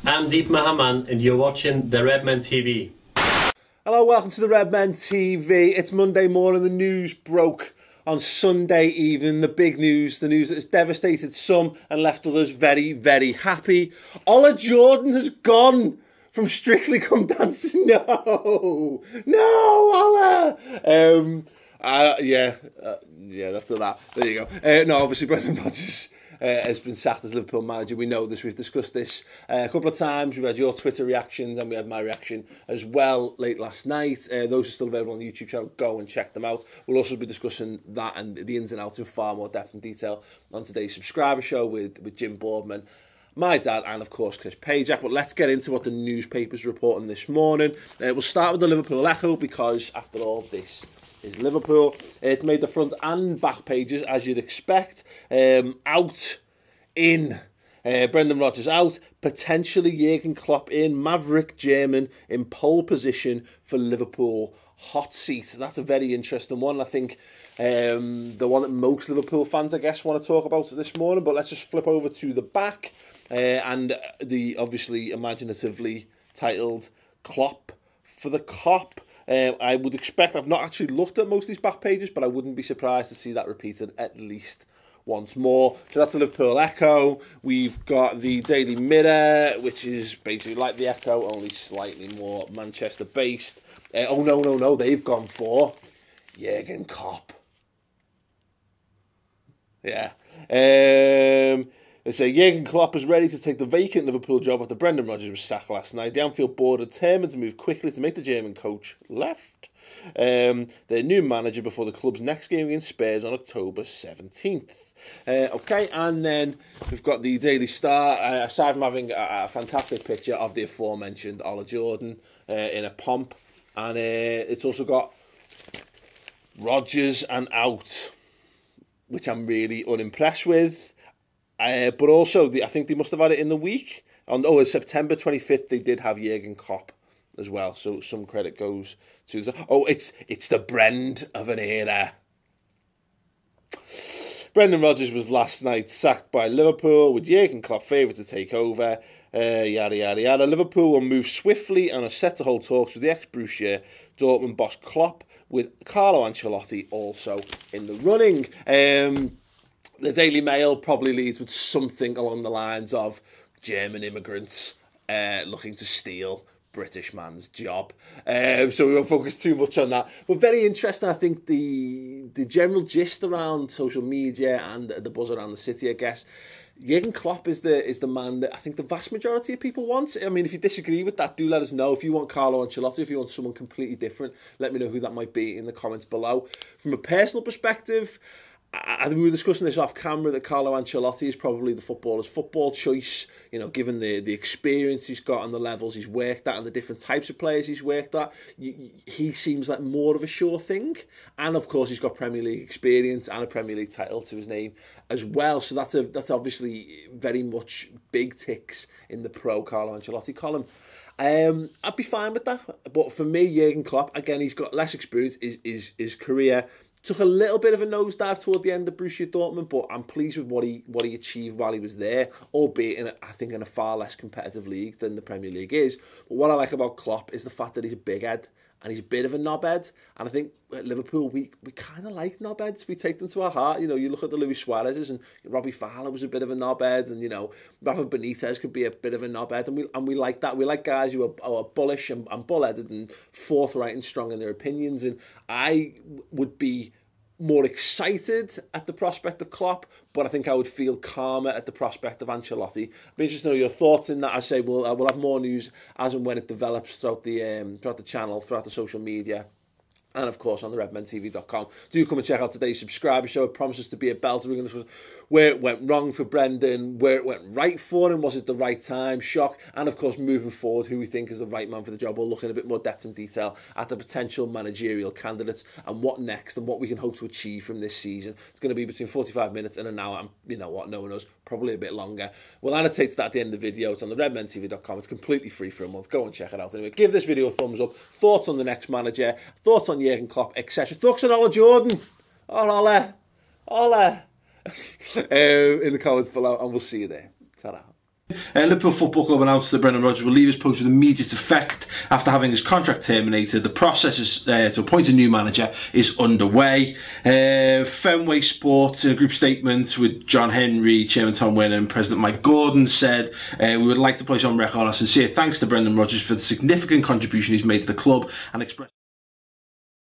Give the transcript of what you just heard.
I'm Deep Mahaman and you're watching the Redmen TV. Hello, welcome to the Redmen TV. It's Monday morning, the news broke on Sunday evening, the big news, the news that has devastated some and left others very, very happy. Ola Jordan has gone from Strictly Come Dancing. No, Ola! Yeah, that's a that. There you go. No, obviously Brendan Rodgers has been sacked as Liverpool manager. We know this, we've discussed this a couple of times. We've had your Twitter reactions and we had my reaction as well late last night. Those are still available on the YouTube channel. Go and check them out. We'll also be discussing that and the ins and outs in far more depth and detail on today's subscriber show with Jim Boardman, my dad, and of course Chris Pajak. But let's get into what the newspapers reporting this morning. We'll start with the Liverpool Echo because after all, this is Liverpool. It's made the front and back pages as you'd expect. Out in Brendan Rodgers out, potentially Jurgen Klopp in, Maverick German in pole position for Liverpool hot seat. That's a very interesting one. I think the one that most Liverpool fans, I guess, want to talk about this morning. But let's just flip over to the back and the obviously imaginatively titled Klopp for the Cop. I would expect, I've not actually looked at most of these back pages, but I wouldn't be surprised to see that repeated at least once more. So that's the Liverpool Echo. We've got the Daily Mirror, which is basically like the Echo, only slightly more Manchester-based. Oh, no, they've gone for Jurgen Klopp. Yeah. They say Jurgen Klopp is ready to take the vacant Liverpool job after Brendan Rodgers was sacked last night. The Anfield board are determined to move quickly to make the German coach left their new manager before the club's next game against Spurs on October 17th. Okay, and then we've got the Daily Star, aside from having a fantastic picture of the aforementioned Ola Jordan in a pomp, and it's also got Rodgers and out, which I'm really unimpressed with. But also, I think they must have had it in the week. On September 25th, they did have Jurgen Klopp as well. So some credit goes to it's the Brend of an era. Brendan Rodgers was last night sacked by Liverpool with Jurgen Klopp favoured to take over. Yada, yada, yada. Liverpool will move swiftly and are set to hold talks with the ex-Borussia Dortmund boss Klopp, with Carlo Ancelotti also in the running. The Daily Mail probably leads with something along the lines of German immigrants looking to steal British man's job. So we won't focus too much on that. But very interesting, I think, the general gist around social media and the buzz around the city, I guess. Jurgen Klopp is the man that I think the vast majority of people want. I mean, if you disagree with that, do let us know. If you want Carlo Ancelotti, if you want someone completely different, let me know who that might be in the comments below. From a personal perspective, we were discussing this off camera that Carlo Ancelotti is probably the footballer's football choice, you know, given the experience he's got and the levels he's worked at and the different types of players he's worked at. He seems like more of a sure thing. And of course, he's got Premier League experience and a Premier League title to his name as well. So that's obviously very much big ticks in the pro Carlo Ancelotti column. I'd be fine with that. But for me, Jurgen Klopp, again, he's got less experience. His career took a little bit of a nosedive toward the end of Borussia Dortmund, but I'm pleased with what he achieved while he was there, albeit I think in a far less competitive league than the Premier League is. But what I like about Klopp is the fact that he's a big head and he's a bit of a knobhead. And I think at Liverpool, we kind of like knobheads. We take them to our heart. You know, you look at the Luis Suarez's and Robbie Fowler was a bit of a knobhead, and you know, Rafa Benitez could be a bit of a knobhead, and we like that. We like guys who are bullish and bullheaded and forthright and strong in their opinions. And I would be more excited at the prospect of Klopp, but I think I would feel calmer at the prospect of Ancelotti. Be interested to know your thoughts in that. I say we'll have more news as and when it develops throughout the channel, throughout the social media, and of course on the redmentv.com. Do come and check out today's subscriber show. It promises to be a belter. We're going to discuss where it went wrong for Brendan, where it went right for him, was it the right time, shock, and of course moving forward, who we think is the right man for the job. We'll look in a bit more depth and detail at the potential managerial candidates and what next and what we can hope to achieve from this season. It's going to be between 45 minutes and an hour, and you know what, no one knows, probably a bit longer. We'll annotate that at the end of the video. It's on the redmentv.com. It's completely free for a month. Go and check it out. Anyway, give this video a thumbs up. Thoughts on the next manager, thoughts on Jurgen Klopp, etc. Thoughts on Ola Jordan. Ola. In the comments below, and we'll see you there. Ta-ra. Liverpool Football Club announced that Brendan Rodgers will leave his post with immediate effect after having his contract terminated. The process to appoint a new manager is underway. Fenway Sports, in a group statement with John Henry, Chairman Tom Wynn and President Mike Gordon, said, we would like to place on record our sincere thanks to Brendan Rodgers for the significant contribution he's made to the club and express